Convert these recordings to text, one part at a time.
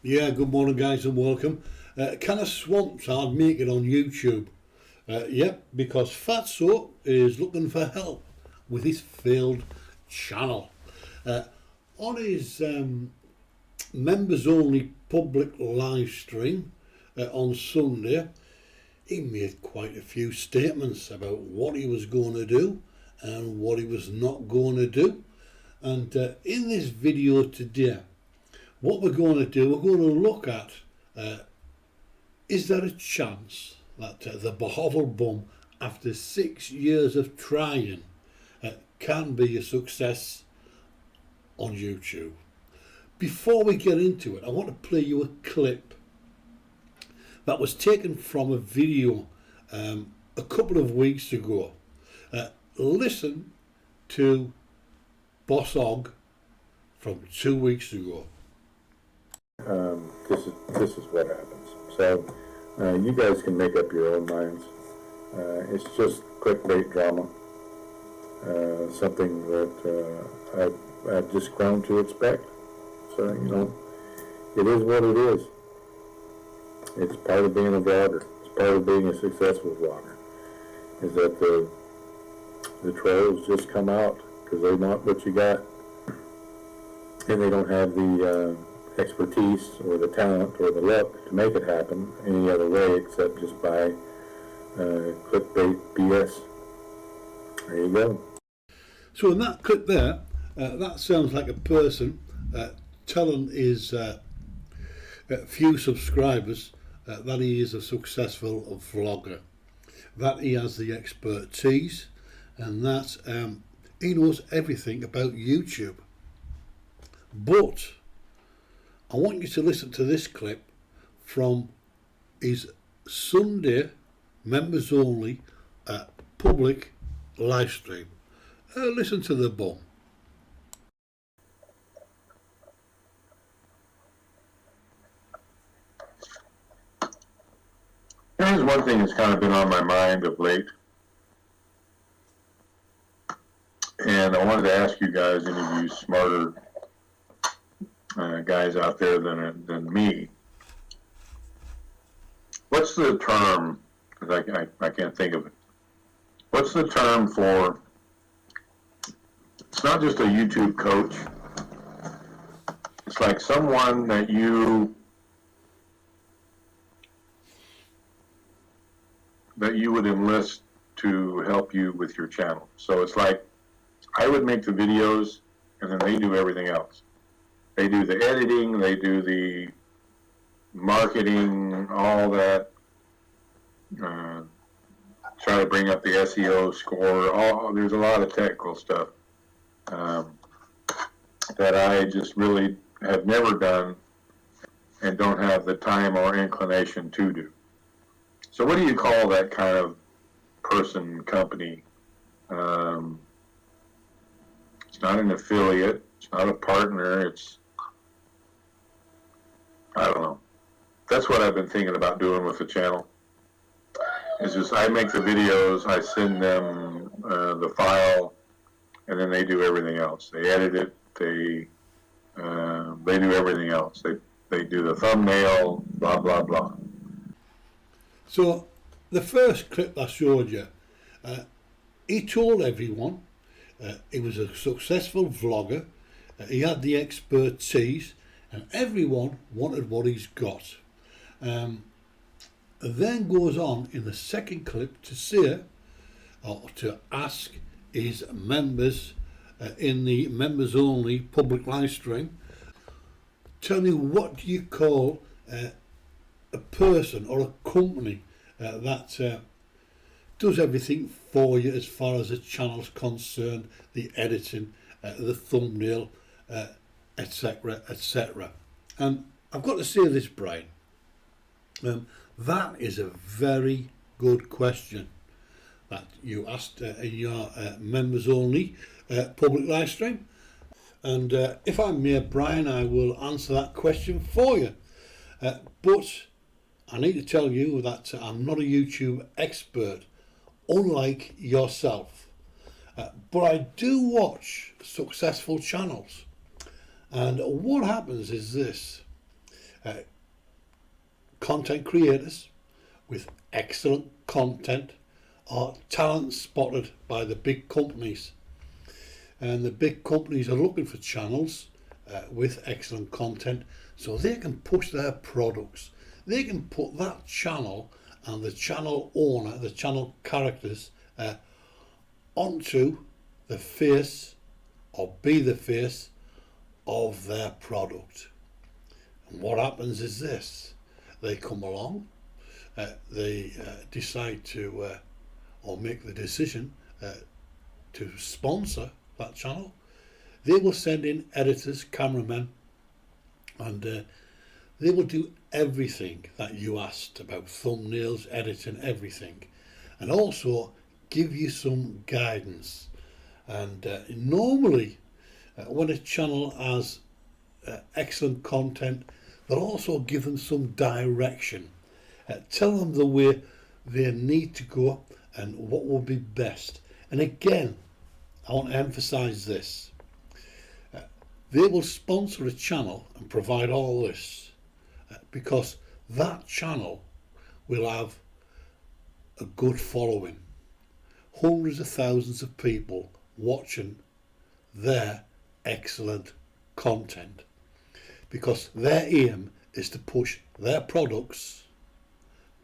Yeah, good morning guys and welcome. Can a Swamptard make it on YouTube? Yep, because Fatso is looking for help with his failed channel. On his members only public live stream on Sunday, he made quite a few statements about what he was going to do and what he was not going to do. And in this video today, what we're going to do, we're going to look at, is there a chance that the Bohovel Bum, after 6 years of trying, can be a success on YouTube? Before we get into it, I want to play you a clip that was taken from a video a couple of weeks ago. Listen to Boss Og from 2 weeks ago. This is what happens. So you guys can make up your own minds. It's just clickbait drama, something that I've just grown to expect. So, it is what it is. It's part of being a vlogger. It's part of being a successful vlogger. Is that the trolls just come out because they want what you got, and they don't have the expertise or the talent or the luck to make it happen any other way except just by clickbait BS. There you go. So in that clip there, that sounds like a person telling his few subscribers that he is a successful vlogger, that he has the expertise, and that he knows everything about YouTube. But I want you to listen to this clip from his Sunday members only public live stream. Listen to the bum. Here's one thing that's kind of been on my mind of late, and I wanted to ask you guys, any of you smarter guys out there than me, what's the term, because I can't think of it, what's the term for, it's not just a YouTube coach, it's like someone that you would enlist to help you with your channel. So it's like I would make the videos and then they do everything else. They do the editing, they do the marketing, all that, try to bring up the SEO score, there's a lot of technical stuff that I just really have never done and don't have the time or inclination to do. So what do you call that kind of person, company? It's not an affiliate, it's not a partner, it's, I don't know. That's what I've been thinking about doing with the channel. It's just I make the videos, I send them the file, and then they do everything else. They edit it, they do everything else. They do the thumbnail, blah, blah, blah. So the first clip I showed you, he told everyone he was a successful vlogger, he had the expertise, and everyone wanted what he's got. Then goes on in the second clip to say, or to ask his members in the members only public live stream, tell me, what do you call a person or a company that does everything for you as far as the channel's concerned, the editing, the thumbnail, etc, etc. And I've got to say this, Brian, that is a very good question that you asked in your members only public live stream, and if I may, Brian, I will answer that question for you, but I need to tell you that I'm not a YouTube expert, unlike yourself, but I do watch successful channels. And what happens is this, Content creators with excellent content are talent spotted by the big companies, and the big companies are looking for channels with excellent content so they can push their products. They can put that channel and the channel owner, the channel characters, onto the face, or be the face of their product. And what happens is this: they come along, they decide to or make the decision to sponsor that channel. They will send in editors, cameramen, and they will do everything that you asked about: thumbnails, editing, everything, and also give you some guidance. And normally when a channel has excellent content, they'll also give them some direction, tell them the way they need to go and what will be best. And again, I want to emphasize this: they will sponsor a channel and provide all this because that channel will have a good following, hundreds of thousands of people watching their excellent content, because their aim is to push their products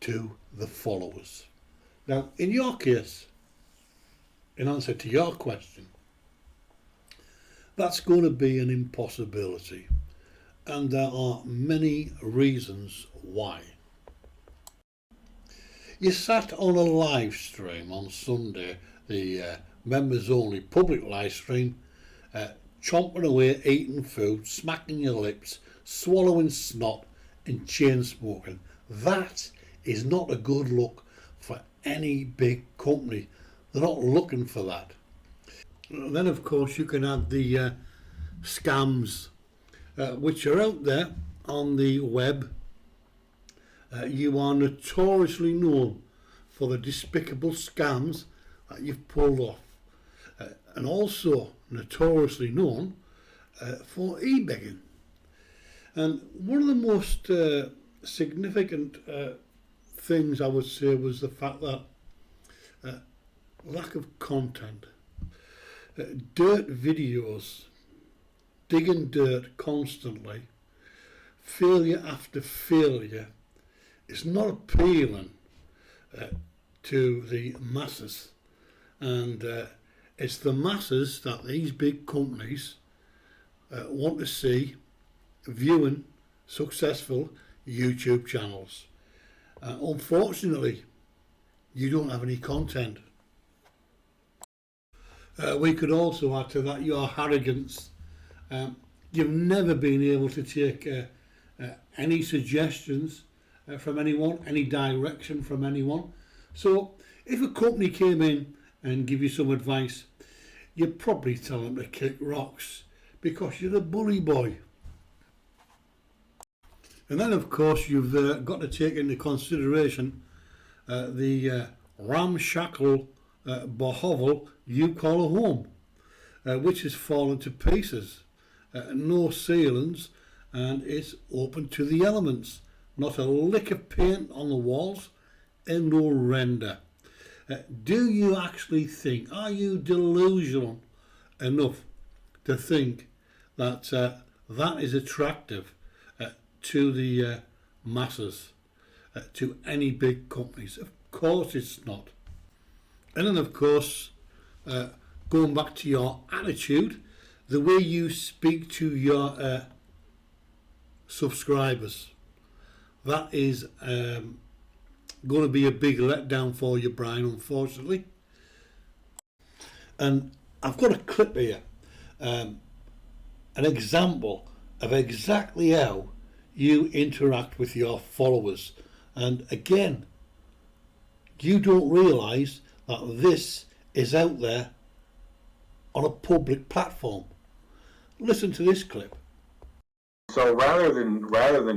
to the followers. Now, in your case, in answer to your question, that's going to be an impossibility, and there are many reasons why. You sat on a live stream on Sunday, the members only public live stream, chomping away, eating food, smacking your lips, swallowing snot and chain smoking. That is not a good look for any big company. They're not looking for that. Then of course you can add the scams which are out there on the web. You are notoriously known for the despicable scams that you've pulled off, and also notoriously known for e-begging. And one of the most significant things I would say was the fact that lack of content, dirt videos, digging dirt constantly, failure after failure, is not appealing to the masses. And it's the masses that these big companies want to see viewing successful YouTube channels. Unfortunately, you don't have any content. We could also add to that your arrogance. You've never been able to take any suggestions from anyone, any direction from anyone. So if a company came in and give you some advice, you'd probably tell them to kick rocks because you're a bully boy. And then of course you've got to take into consideration the ramshackle bohovel you call a home, which has fallen to pieces, no ceilings, and it's open to the elements, not a lick of paint on the walls, and no render. Do you actually think, are you delusional enough to think that that is attractive to the masses, to any big companies? Of course it's not. And then of course, going back to your attitude, the way you speak to your subscribers, that is going to be a big letdown for you, Brian, unfortunately. And I've got a clip here, an example of exactly how you interact with your followers. And again, you don't realise that this is out there on a public platform. Listen to this clip. So rather than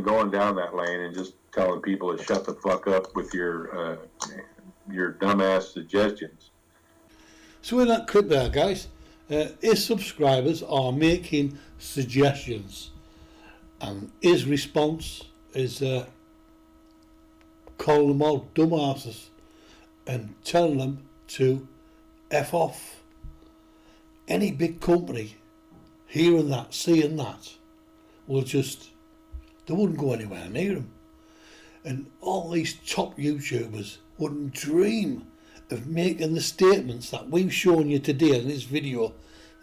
going down that lane and just telling people to shut the fuck up with your dumbass suggestions. So in that clip there, guys, his subscribers are making suggestions, And his response is calling them all dumbasses and telling them to F off. Any big company hearing that, seeing that, will just, they wouldn't go anywhere near him. And all these top YouTubers wouldn't dream of making the statements that we've shown you today in this video.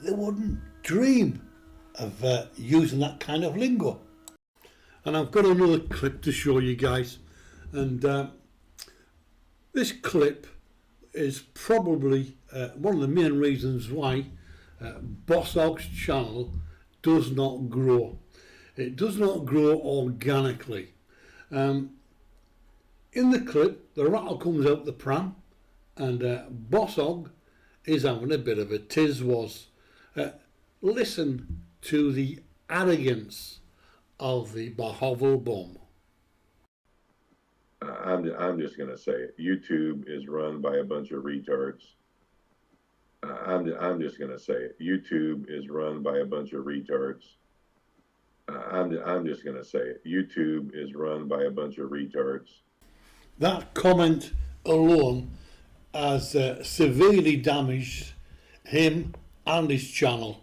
They wouldn't dream of using that kind of lingo. And I've got another clip to show you guys, and this clip is probably one of the main reasons why Boss Hog's channel does not grow. It does not grow organically. In the clip, the rattle comes out the pram, and Boss Hog is having a bit of a tiz-was. Listen to the arrogance of the Bahaval bum. I'm just going to say it. YouTube is run by a bunch of retards. I'm just going to say it. YouTube is run by a bunch of retards. I'm just going to say it. YouTube is run by a bunch of retards. That comment alone has severely damaged him and his channel.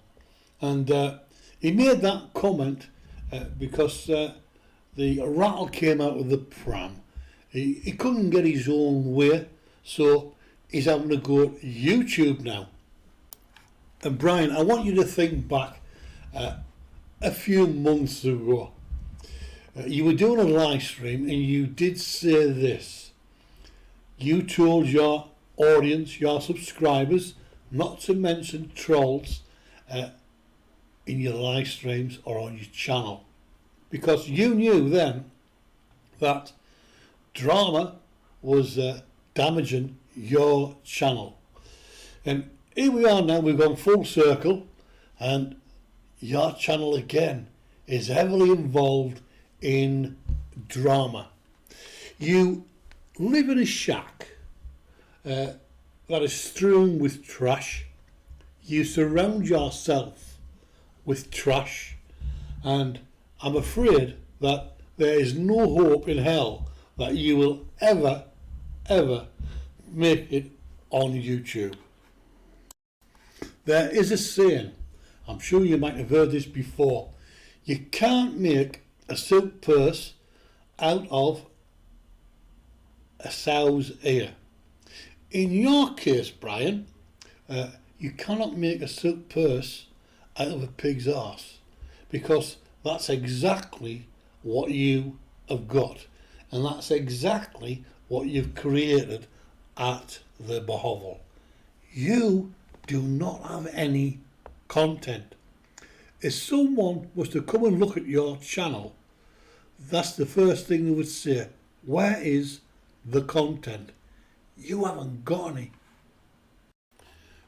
And he made that comment because the rattle came out of the pram. He couldn't get his own way, so he's having to go to YouTube now. And Brian, I want you to think back a few months ago. You were doing a live stream and you did say this. You told your audience, your subscribers, not to mention trolls in your live streams or on your channel, because you knew then that drama was damaging your channel. And here we are now, we've gone full circle, and your channel again is heavily involved in drama. You live in a shack that is strewn with trash. You surround yourself with trash, and I'm afraid that there is no hope in hell that you will ever make it on YouTube. There is a saying, I'm sure you might have heard this before, you can't make a silk purse out of a sow's ear. In your case, Brian, you cannot make a silk purse out of a pig's arse, because that's exactly what you have got, and that's exactly what you've created at the Bahaval. You do not have any content. If someone was to come and look at your channel, that's the first thing they would say, where is the content? You haven't got any.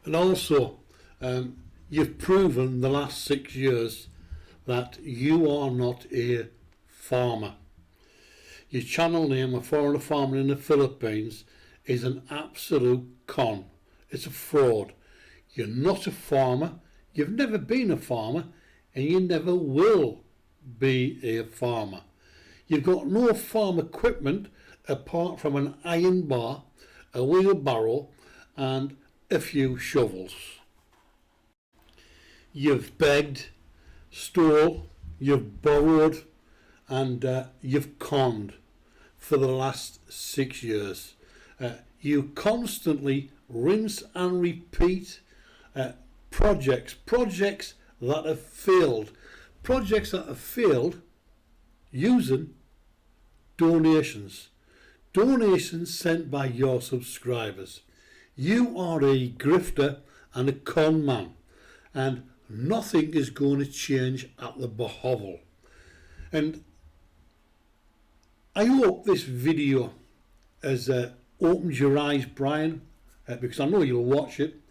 And also, you've proven the last 6 years that you are not a farmer. Your channel name, A Foreigner Farming in the Philippines, is an absolute con. It's a fraud. You're not a farmer, you've never been a farmer, and you never will be a farmer. You've got no farm equipment apart from an iron bar, a wheelbarrow, and a few shovels. You've begged, stole, you've borrowed, and you've conned for the last 6 years. You constantly rinse and repeat projects that have failed. Projects that have failed using donations. Donations sent by your subscribers. You are a grifter and a con man, and nothing is going to change at the Bahaval. And I hope this video has opened your eyes, Brian, because I know you'll watch it.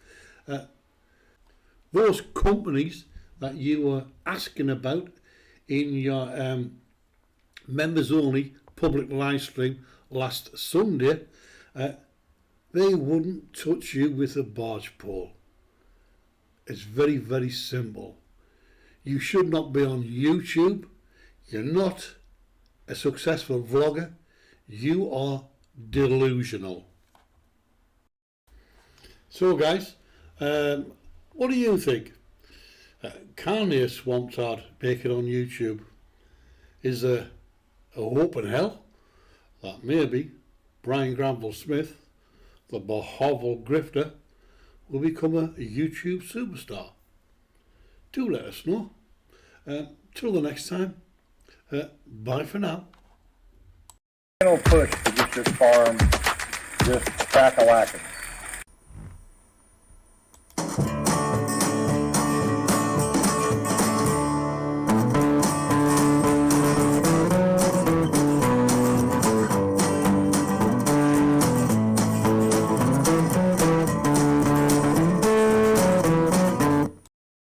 Those companies that you were asking about in your members only public live stream last Sunday, they wouldn't touch you with a barge pole. It's very, very simple. You should not be on YouTube. You're not a successful vlogger. You are delusional. So guys, what do you think? Can a Swamptard make it on YouTube? Is there a hope in hell that maybe Brian Granville Smith, the Bohovel grifter, will become a YouTube superstar? Do let us know. Till the next time, bye for now. Final push to get this farm just crack-a-lacking.